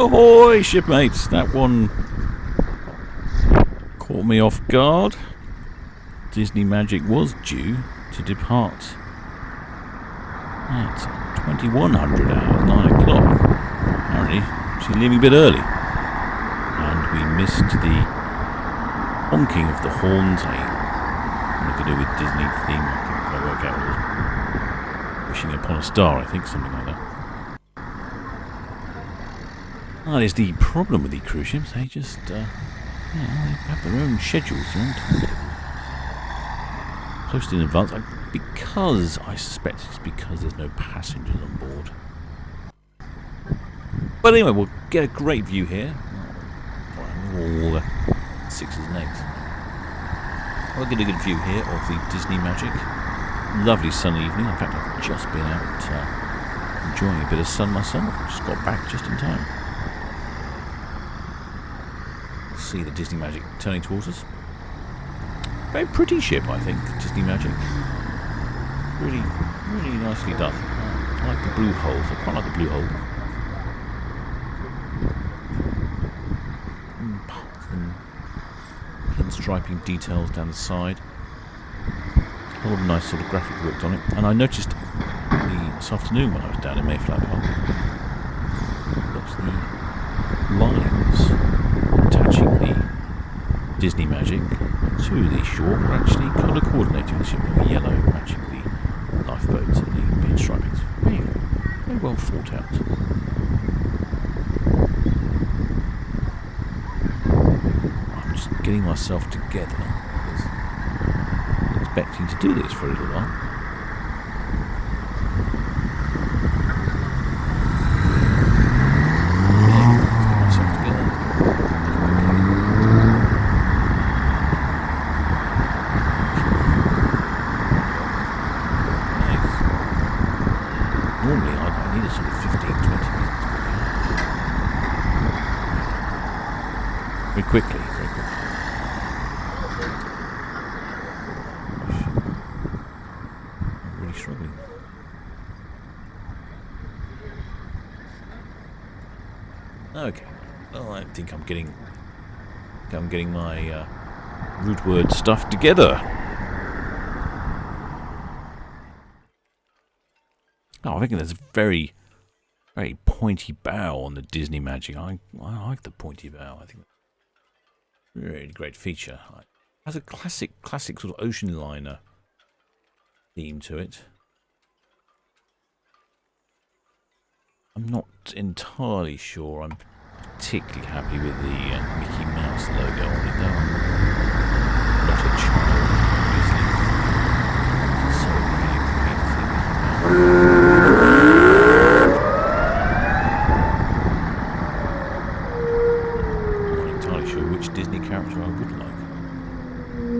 Ahoy, shipmates! That one caught me off guard. Disney Magic was due to depart at 2100 hours, 9 o'clock. Apparently, she's leaving a bit early. And we missed the honking of the horns. Something to do with Disney theme. I couldn't quite work out what it was. Wishing upon a star, I think, something like that. That is the problem with the cruise ships. They just, they have their own schedules. Posted in advance, because I suspect it's because there's no passengers on board. But anyway, we'll get a great view here. All the 6s and 8s. We'll get a good view here of the Disney Magic. Lovely sunny evening. In fact, I've just been out enjoying a bit of sun myself. Just got back just in time. See the Disney Magic turning towards us. Very pretty ship, I think, Disney Magic. Really, really nicely done. I like the blue holes. I quite like the blue hole. And pinstriping details down the side. A lot of nice sort of graphic work on it. And I noticed this afternoon when I was down in Mayflower Park, that's the lines attaching the Disney Magic to the shore were actually colour coordinated with the ship. They were yellow, matching the lifeboats and the pinstripings. Very, very well thought out. I'm just getting myself together. I'm expecting to do this for a little while. Normally I need a sort of 15-20 minutes. Very quickly. I'm really struggling. Okay. Well, I think I'm getting my root word stuff together. Oh, I think there's a very, very pointy bow on the Disney Magic. I like the pointy bow. I think that's a really great feature. It has a classic sort of ocean liner theme to it. I'm not entirely sure I'm particularly happy with the Mickey Mouse logo on it, though. I'm not a child, obviously. So really creative. Disney character I would like.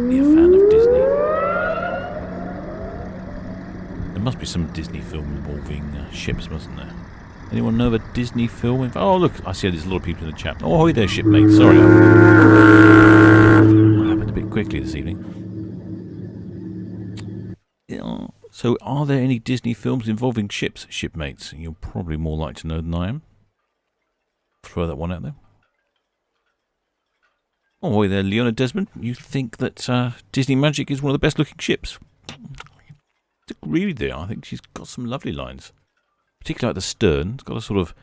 Be a fan of Disney. There must be some Disney film involving ships, mustn't there? Anyone know of a Disney film? Oh, look, I see there's a lot of people in the chat. Oh, hi there, shipmate. Sorry. That happened a bit quickly this evening. Yeah. So, are there any Disney films involving ships, shipmates? You're probably more likely to know than I am. Throw that one out there. Oh, hi there, Leona Desmond. You think that Disney Magic is one of the best looking ships? I agree with you. I think she's got some lovely lines. Particularly at the stern. It's got a sort of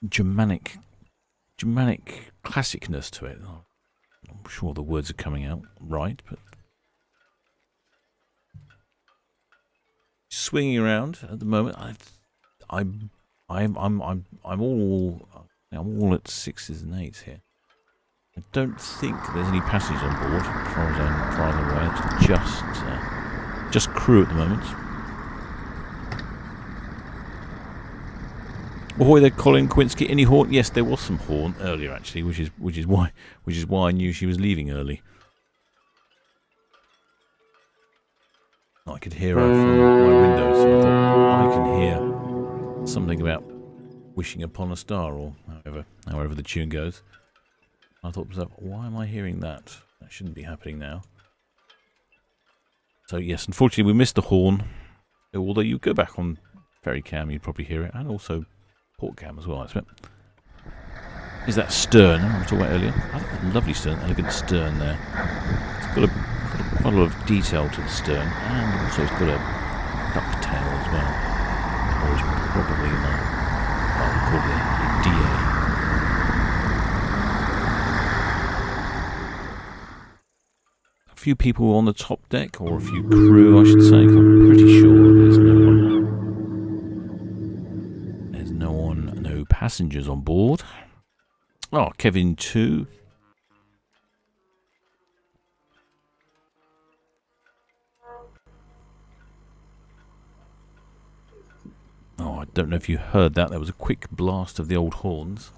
Germanic classicness to it. I'm not sure the words are coming out right, but swinging around at the moment. I'm all at 6s and 8s here. I don't think there's any passengers on board, as far as I'm aware. It's just crew at the moment. Ahoy there, Colin Kowinski. Any horn? Yes, there was some horn earlier actually, which is why I knew she was leaving early. I could hear her from my window, so I thought I can hear something about wishing upon a star, or however the tune goes. I thought to myself, why am I hearing that? That shouldn't be happening now. So yes, unfortunately we missed the horn. Although you go back on Ferrycam, you'd probably hear it, and also port cam as well, I expect. Is that stern I was talking about earlier? I think a lovely stern, elegant stern there. It's got quite a lot of detail to the stern, and also it's got a ducktail as well. Or it's probably I would call it a DA. A few people on the top deck, or a few crew I should say, 'cause I'm pretty sure there's no one. There's no passengers on board. Oh, Kevin 2. Oh, I don't know if you heard that. There was a quick blast of the old horns.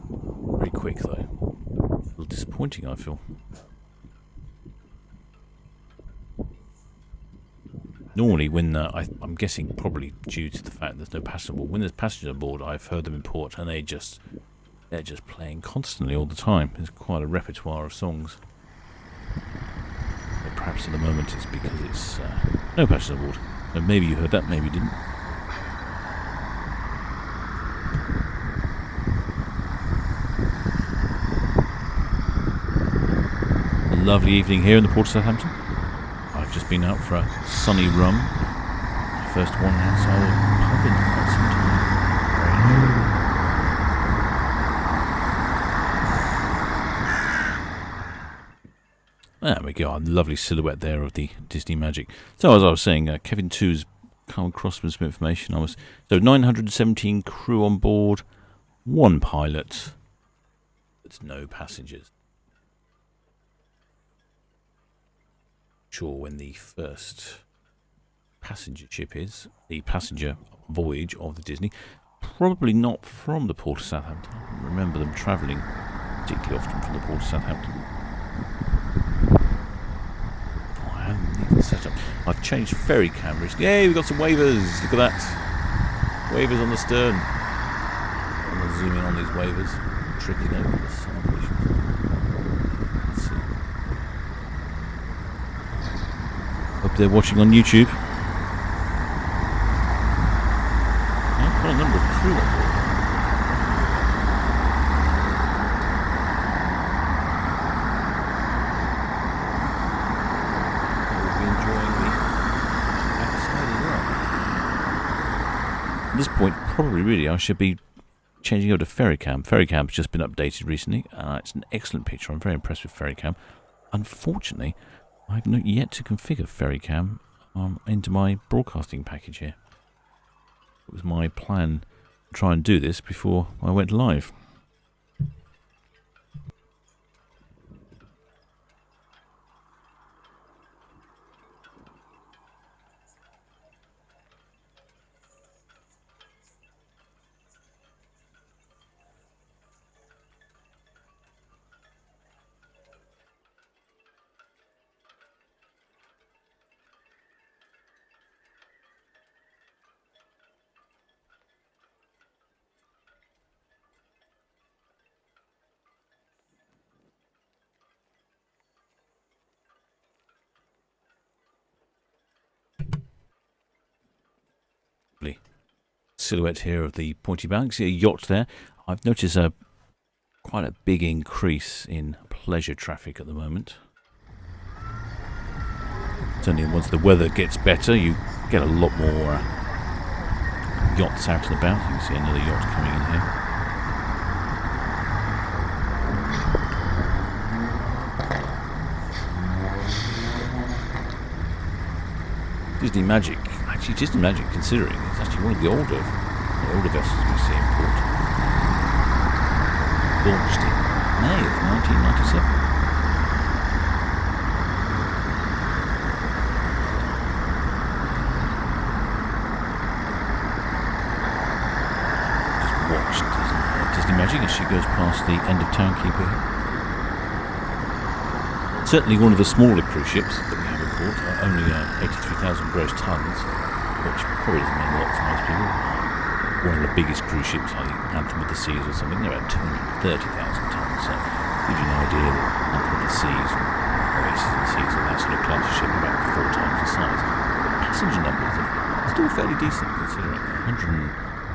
Very quick, though. A little disappointing, I feel. Normally, when I'm guessing probably due to the fact there's no passenger aboard. When there's passengers aboard, I've heard them in port, and they're just playing constantly all the time. There's quite a repertoire of songs. But perhaps at the moment it's because it's no passengers aboard. And maybe you heard that, maybe you didn't. A lovely evening here in the port of Southampton. I've just been out for a sunny rum. First one outside of the pub in quite some time. There we go, a lovely silhouette there of the Disney Magic. So as I was saying, Kevin 2's come across with some information. 917 crew on board, 1 pilot, but no passengers. Sure when the first passenger ship is, the passenger voyage of the Disney. Probably not from the port of Southampton. I remember them travelling particularly often from the port of Southampton. Oh, I haven't even set up. I've changed ferry cameras. Yay, we've got some wavers. Look at that. Wavers on the stern. I'm going to zoom in on these wavers. Trickling over the sun conditions. Let's see. Hope they're watching on YouTube. Quite a number of crew on board. We'll be enjoying the backside as well. At this point, probably really, I should be changing over to Ferrycam. Ferrycam's just been updated recently. It's an excellent picture. I'm very impressed with Ferrycam. Unfortunately, I've not yet to configure Ferrycam into my broadcasting package here. It was my plan to try and do this before I went live. Silhouette here of the pointy bow. You can see a yacht there. I've noticed quite a big increase in pleasure traffic at the moment. Certainly once the weather gets better, you get a lot more yachts out and about. You can see another yacht coming in here. Disney Magic. Actually, Disney Magic, considering it's actually one of the older vessels we see in port. Launched in May of 1997. Just watched Disney Magic as she goes past the end of town keeper here. Certainly one of the smaller cruise ships that we have in port, only 83,000 gross tons, which probably doesn't mean a lot to most people. One of the biggest cruise ships, like Anthem of the Seas or something, they're about 230,000 tons, so gives you an idea that Anthem of the Seas, or Oasis of the Seas, or that sort of class of ship, are about 4 times the size. But passenger numbers are still fairly decent, considering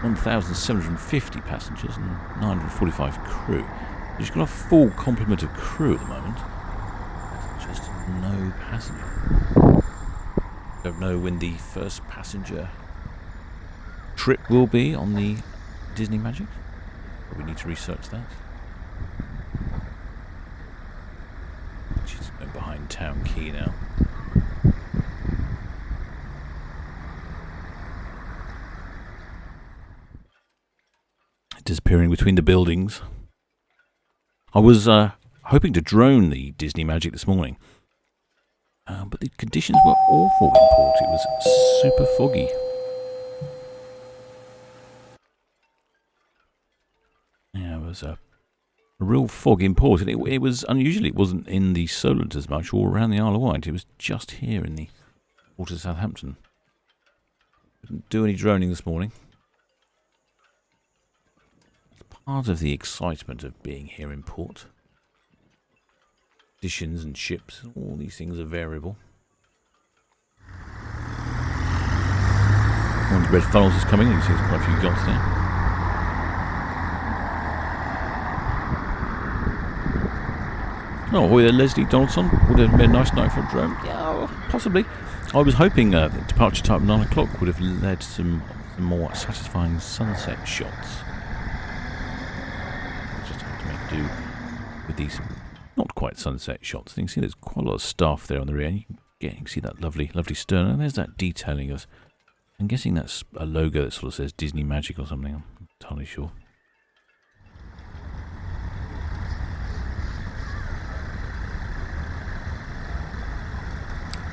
1,750 passengers and 945 crew. She's got a full complement of crew at the moment. Just no passenger. Don't know when the first passenger trip will be on the Disney Magic. But we need to research that. She's going behind Town Quay now. Disappearing between the buildings. I was hoping to drone the Disney Magic this morning, but the conditions were awful in port. It was super foggy. Yeah, it was a real fog in port, and it was unusual. It wasn't in the Solent as much, or around the Isle of Wight. It was just here in the port of Southampton. Didn't do any droning this morning. Part of the excitement of being here in port. Conditions and ships, all these things are variable. One of the red funnels is coming, you can see there's quite a few yachts there. Oh, boy, there, Leslie Donaldson. Would have been a nice night for a drone. Yeah, possibly. I was hoping that departure time 9 o'clock would have led to some more satisfying sunset shots. Do with these not quite sunset shots. You can see there's quite a lot of staff there on the rear. You can see that lovely stern, and there's that detailing of. I'm guessing that's a logo that sort of says Disney Magic or something. I'm not entirely sure.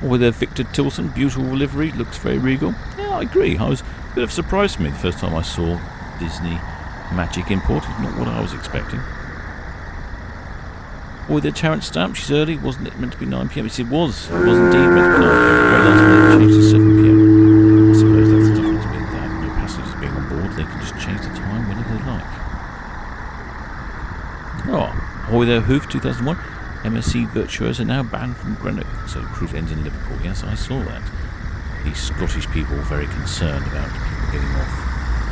With their Victor Tilson, beautiful livery, looks very regal. Yeah, I agree. I was a bit of a surprise for me the first time I saw Disney Magic import. It's not what I was expecting. With their Tarrant stamp, she's early. Wasn't it meant to be 9 p.m? It was. It was indeed meant to be 9 p.m. Very last minute, it changed to 7 p.m. I suppose that's the difference with no passengers being on board. They can just change the time whenever they like. Oh, ahoy there, Hoof 2001. MSC Virtuosa now banned from Greenock. So cruise ends in Liverpool. Yes, I saw that. The Scottish people were very concerned about people getting off.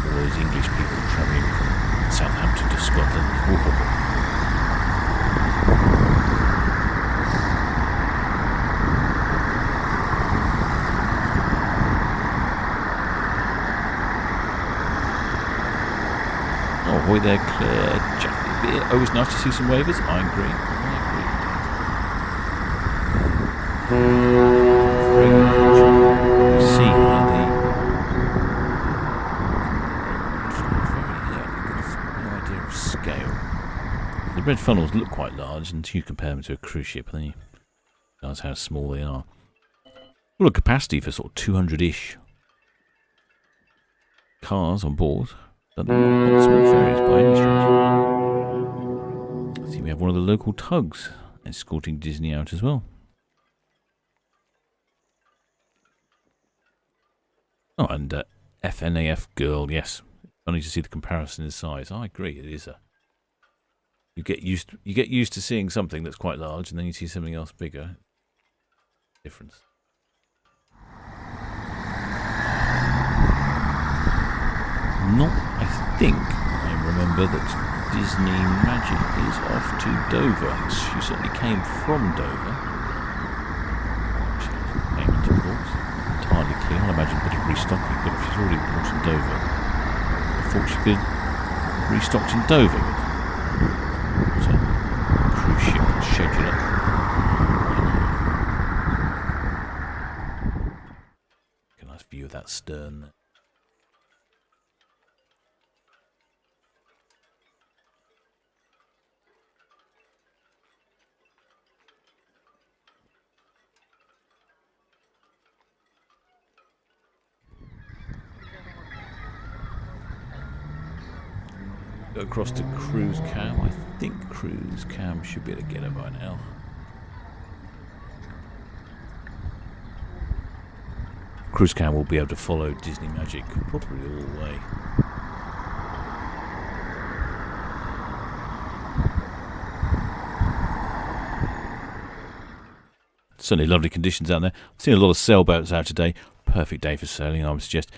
All those English people travelling from Southampton to Scotland. Ahoy there, Claire Jackie Beer. Always nice to see some waivers. I agree. See here no idea of scale. The red funnels look quite large until you compare them to a cruise ship, and then you realize how small they are. Well, a capacity for sort of 200-ish cars on board. Not small ferries by any stretch. I see we have one of the local tugs escorting Disney out as well. Oh, and FNAF girl, yes. Funny to see the comparison in size. I agree, it is a. You get used to seeing something that's quite large, and then you see something else bigger. Difference. I think I remember that Disney Magic is off to Dover. She certainly came from Dover. She came into port. Entirely clear. I imagine a bit of restocking, but if she's already bought in Dover, I thought she could have restocked in Dover with a cruise ship scheduler. Get a nice view of that stern. Go across to Cruise Cam. I think Cruise Cam should be able to get her by now. Cruise Cam will be able to follow Disney Magic probably all the way. Certainly lovely conditions out there. I've seen a lot of sailboats out today. Perfect day for sailing, I would suggest.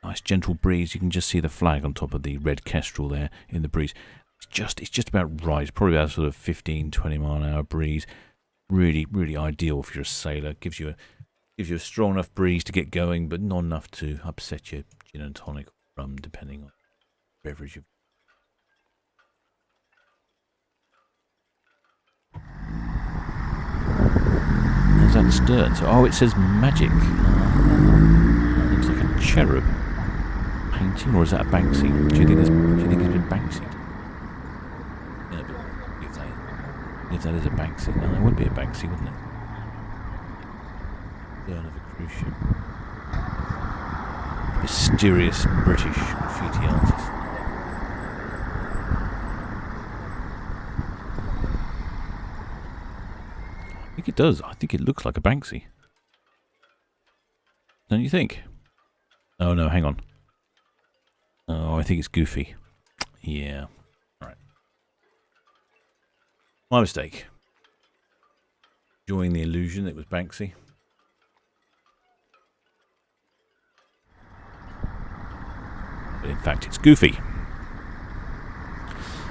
Nice gentle breeze. You can just see the flag on top of the red kestrel there in the breeze. It's just about right. It's probably about sort of 15, 20 mile an hour breeze. Really, really ideal if you're a sailor. Gives you a strong enough breeze to get going, but not enough to upset your gin and tonic or rum, depending on the beverage you've. There's that stern. So, it says magic. It looks like a cherub painting, or is that a Banksy? Do you think it's been Banksy'd? Yeah, but if that is a Banksy, then it would be a Banksy, wouldn't it? Stern of a cruise ship. Mysterious British graffiti artist. I think it does. I think it looks like a Banksy. Don't you think? Oh no, hang on. Oh, I think it's Goofy. Yeah. Alright. My mistake. Enjoying the illusion that it was Banksy. But in fact, it's Goofy.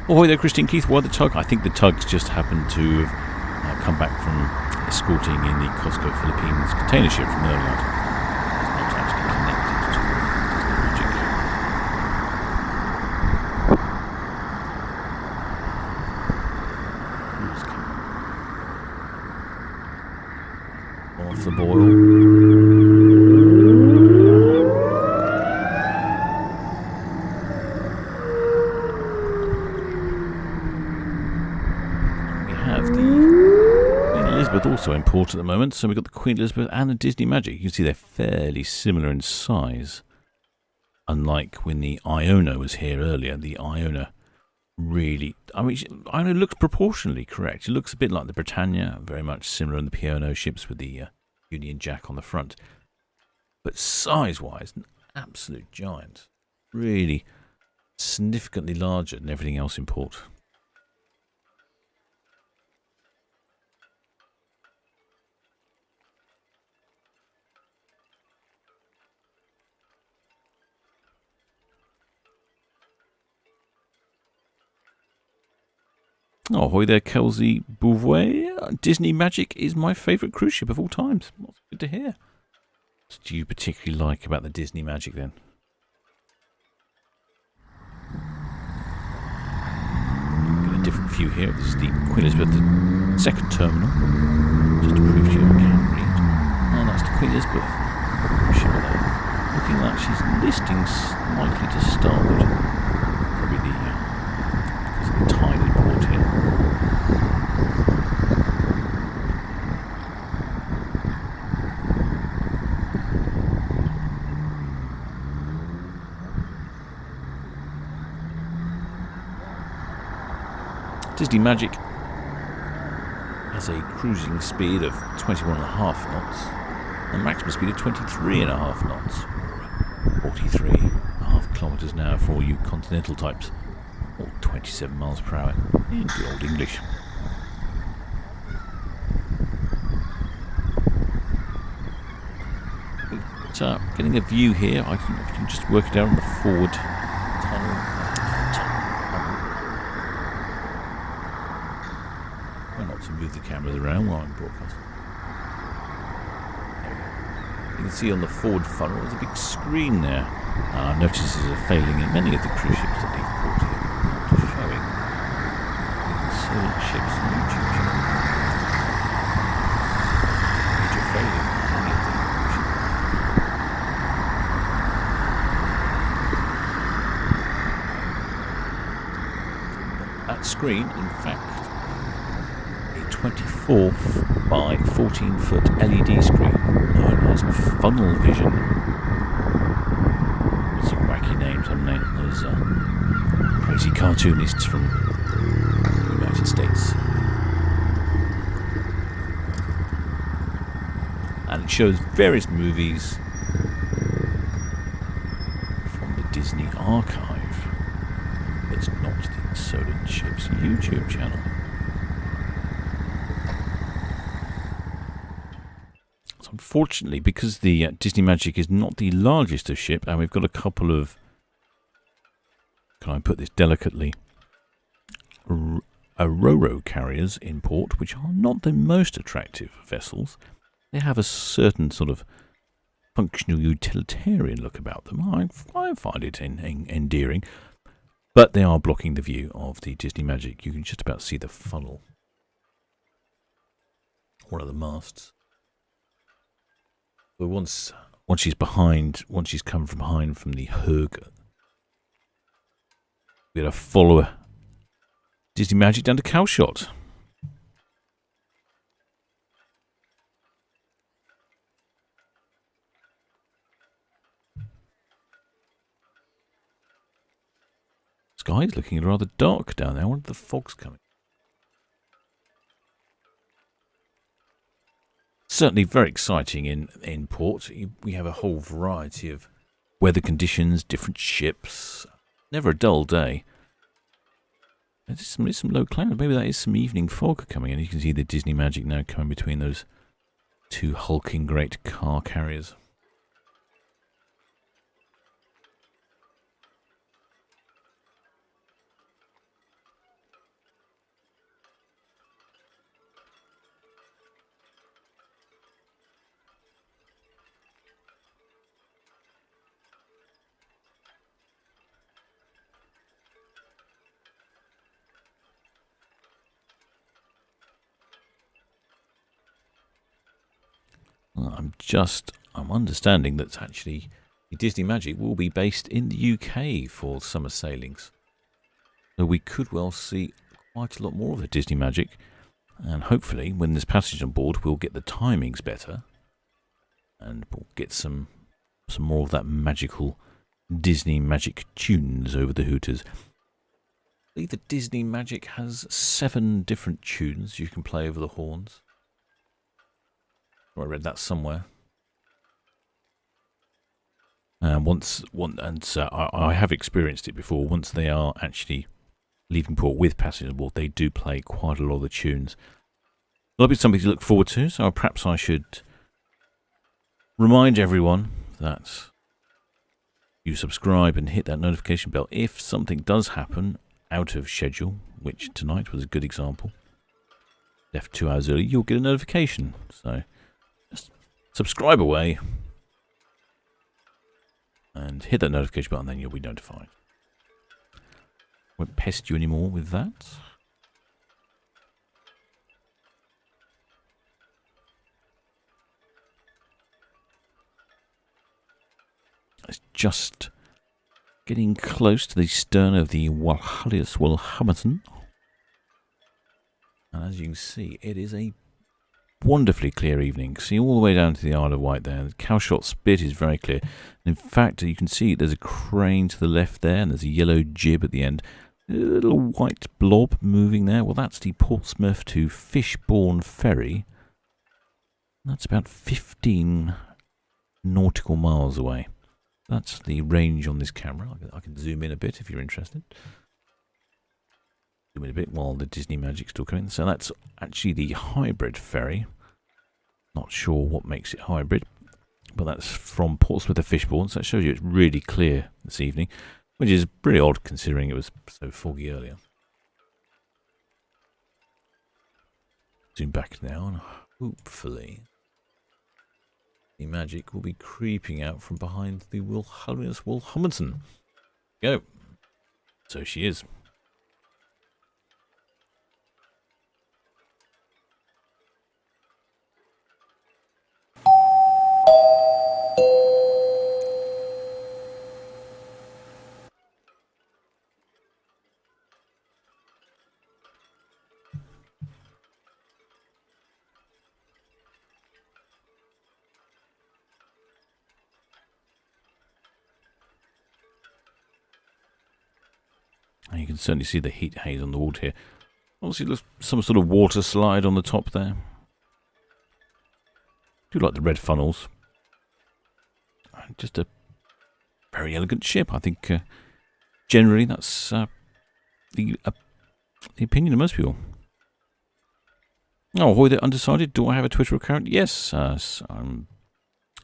Ahoy there, Christine Keith. Why the tug? I think the tugs just happened to have come back from escorting in the Costco Philippines container ship from earlier. It's not actually connected to Magic. Off the boil. Also in port at the moment, so we've got the Queen Elizabeth and the Disney Magic. You can see they're fairly similar in size. Unlike when the Iona was here earlier, the Iona really, Iona looks proportionally correct. It looks a bit like the Britannia, very much similar in the P&O ships with the Union Jack on the front. But size-wise, an absolute giant. Really significantly larger than everything else in port. Oh, ahoy there, Kelsey Bouvet. Disney Magic is my favourite cruise ship of all times. That's good to hear. What do you particularly like about the Disney Magic then? Got a different view here. This is the Queen Elizabeth II terminal. Just to prove to you I can read. And that's the Queen Elizabeth ship there. Looking like she's listing slightly to starboard. Probably because of the tide in port here. Disney Magic has a cruising speed of 21.5 knots and a maximum speed of 23.5 knots, or 43.5 kilometres an hour for all you continental types, or 27 miles per hour in good old English. So, getting a view here, I can just work it out on the forward tunnel. To move the cameras around while I'm broadcasting. You can see on the forward funnel there's a big screen there. I've noticed there's a failing in many of the cruise ships that leave port here. Not showing sailing ships on YouTube channel. Major failing in many of the cruise ships. That screen, in fact, 24 by 14 foot LED screen known as funnel vision. Some wacky names, haven't they? Those crazy cartoonists from the United States. And it shows various movies from the Disney archive. It's not the Insolent Ships YouTube channel. unfortunately, because the Disney Magic is not the largest of ship, and we've got a couple of, can I put this delicately, Ro-Ro carriers in port, which are not the most attractive vessels. They have a certain sort of functional utilitarian look about them. I find it endearing, but they are blocking the view of the Disney Magic. You can just about see the funnel, one of the masts. But once she's come from behind from the Hurg, we're going to follow Disney Magic down to Calshot. Sky is looking rather dark down there. I wonder if the fog's coming. Certainly very exciting in port. We have a whole variety of weather conditions, different ships. Never a dull day. There's some low cloud. Maybe that is some evening fog coming in. You can see the Disney Magic now coming between those two hulking great car carriers. I'm understanding that actually the Disney Magic will be based in the UK for summer sailings. So we could well see quite a lot more of the Disney Magic, and hopefully when there's passengers on board we'll get the timings better and we'll get some more of that magical Disney Magic tunes over the hooters. I believe the Disney Magic has 7 different tunes you can play over the horns. I read that somewhere. I have experienced it before. Once they are actually leaving port with passengers aboard, they do play quite a lot of the tunes. That'll be something to look forward to. So perhaps I should remind everyone that you subscribe and hit that notification bell if something does happen out of schedule, which tonight was a good example. Left 2 hours early, you'll get a notification. So just subscribe away and hit that notification button, then you'll be notified. Won't pest you anymore with that. It's just getting close to the stern of the Walhalius Wilhammerton. And as you can see, it is a wonderfully clear evening. See all the way down to the Isle of Wight there. The Calshot spit is very clear. In fact, you can see there's a crane to the left there, and there's a yellow jib at the end. A little white blob moving there. Well, that's the Portsmouth to Fishbourne ferry. That's about 15 nautical miles away. That's the range on this camera. I can zoom in a bit if you're interested. Zoom in a bit while the Disney Magic's still coming. So that's actually the hybrid ferry. Not sure what makes it hybrid, but that's from Portsmouth to Fishbourne. So that shows you it's really clear this evening, which is pretty odd considering it was so foggy earlier. Zoom back now, and hopefully the Magic will be creeping out from behind the Wilhalius Wilhammerton. Go. So she is. And you can certainly see the heat haze on the water here. Obviously, there's some sort of water slide on the top there. I do like the red funnels. Just a very elegant ship. I think generally that's the opinion of most people. Oh, Ahoy, they're undecided. Do I have a Twitter account? Yes. I'm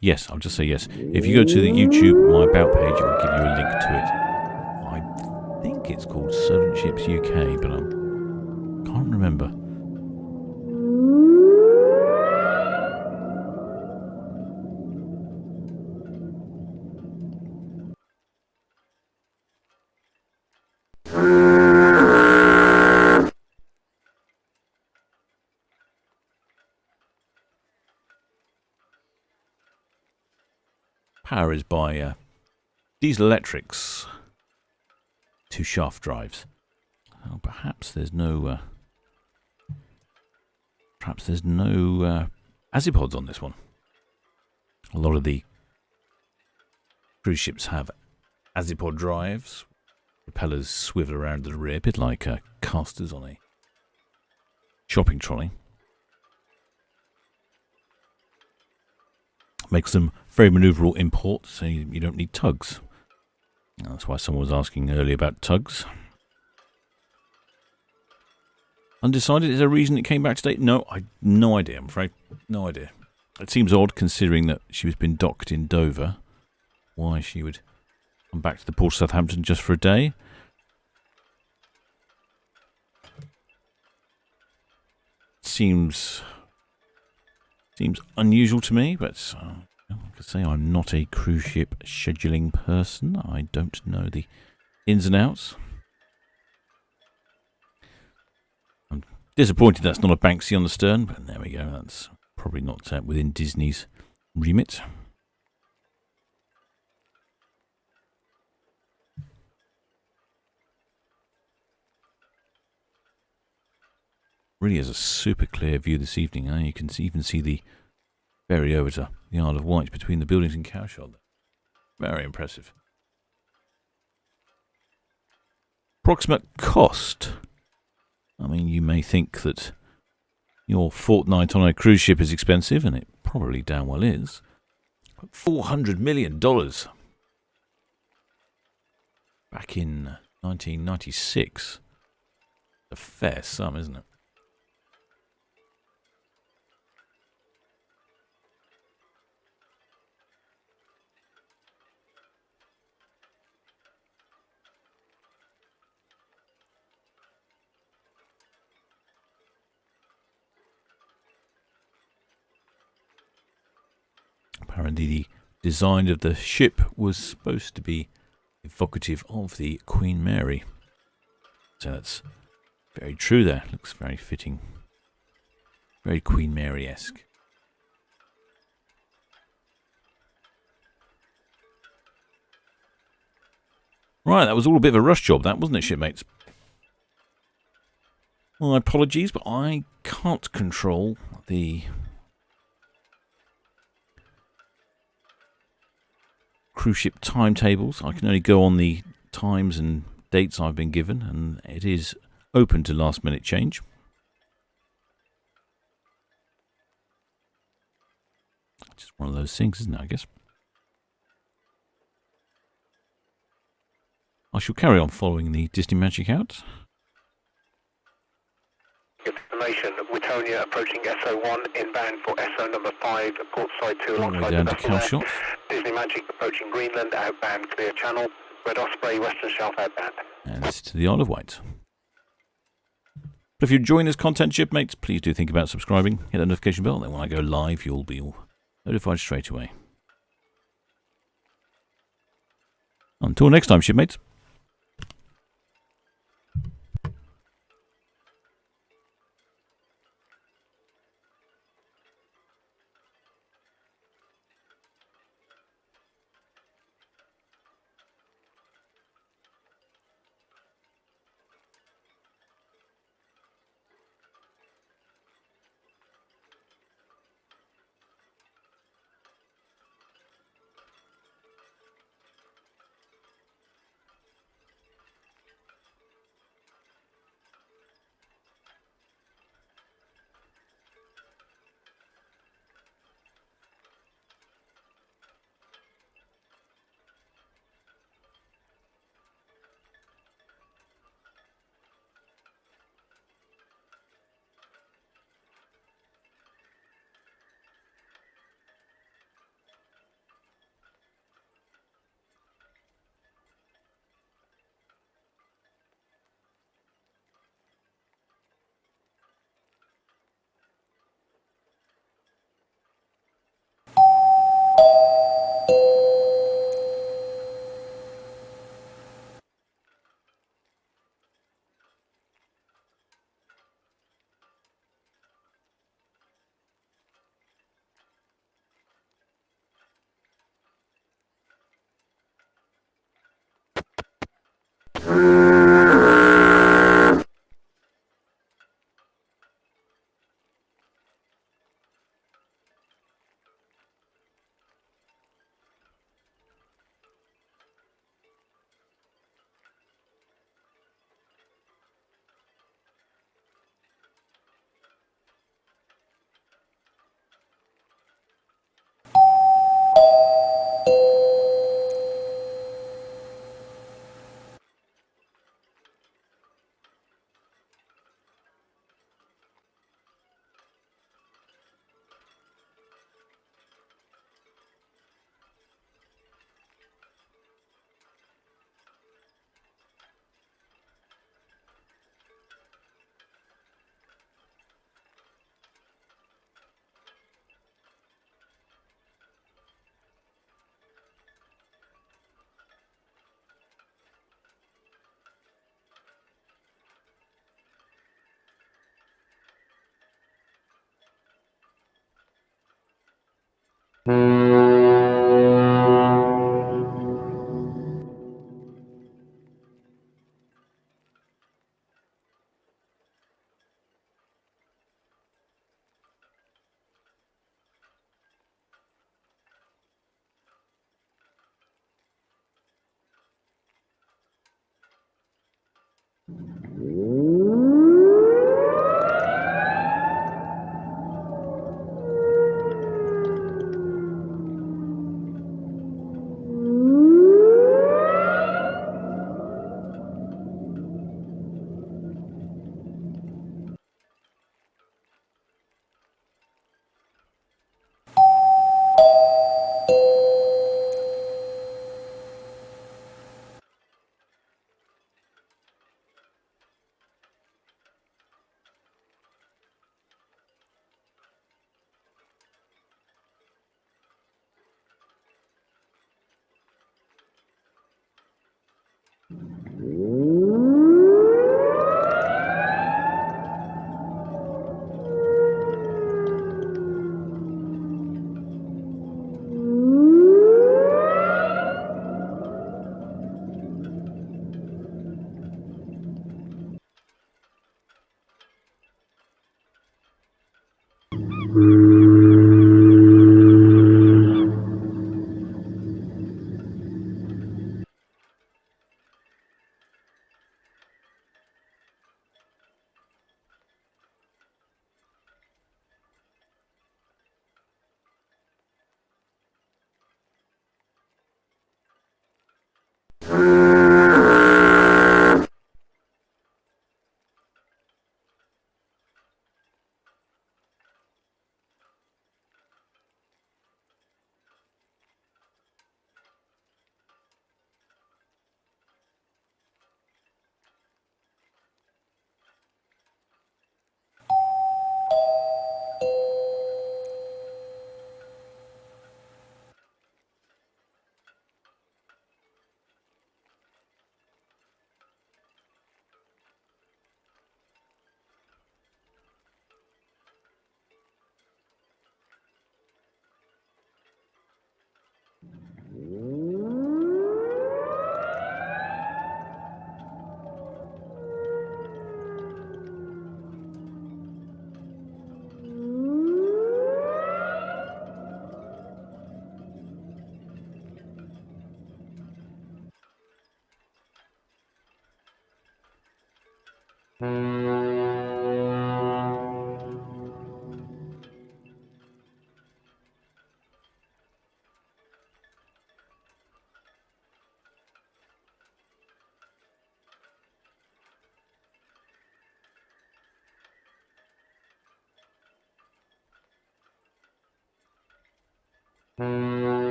Yes, I'll just say yes. If you go to the YouTube, my About page, it will give you a link to it. I think it's called Servant Ships UK, but I can't remember. Power is by diesel electrics, 2 shaft drives. Oh, perhaps there's no azipods on this one. A lot of the cruise ships have azipod drives. Propellers swivel around the rear, a bit like casters on a shopping trolley. Makes them very manoeuvrable in port, so you don't need tugs. That's why someone was asking earlier about tugs. Undecided, is there a reason it came back today? No, no idea, I'm afraid. No idea. It seems odd considering that she was been docked in Dover. Why she would come back to the port of Southampton just for a day. Seems unusual to me, but like I say, I'm not a cruise ship scheduling person. I don't know the ins and outs. I'm disappointed that's not a Banksy on the stern, but there we go. That's probably not within Disney's remit. Really has a super clear view this evening. You can even see the ferry over to the Isle of Wight between the buildings in Cowshot. Very impressive. Approximate cost. I mean, you may think that your fortnight on a cruise ship is expensive, and it probably damn well is. But $400 million back in 1996. A fair sum, isn't it? Apparently the design of the ship was supposed to be evocative of the Queen Mary. So that's very true there. Looks very fitting. Very Queen Mary-esque. Right, that was all a bit of a rush job, that, wasn't it, shipmates? Well, apologies, but I can't control the cruise ship timetables. I can only go on the times and dates I've been given, and it is open to last minute change. Just one of those things, isn't it, I guess? I shall carry on following the Disney Magic out. Information, Wittonia approaching SO1, inbound for SO number 5, port side 2 All the way alongside down the to vessel Cowshot. there. Disney Magic approaching Greenland, outbound, clear channel. Red Osprey, Western Shelf outbound. And this is to the Isle of Wight. But if you're enjoying this content, shipmates, please do think about subscribing. Hit that notification bell, then when I go live, you'll be notified straight away. Until next time, shipmates.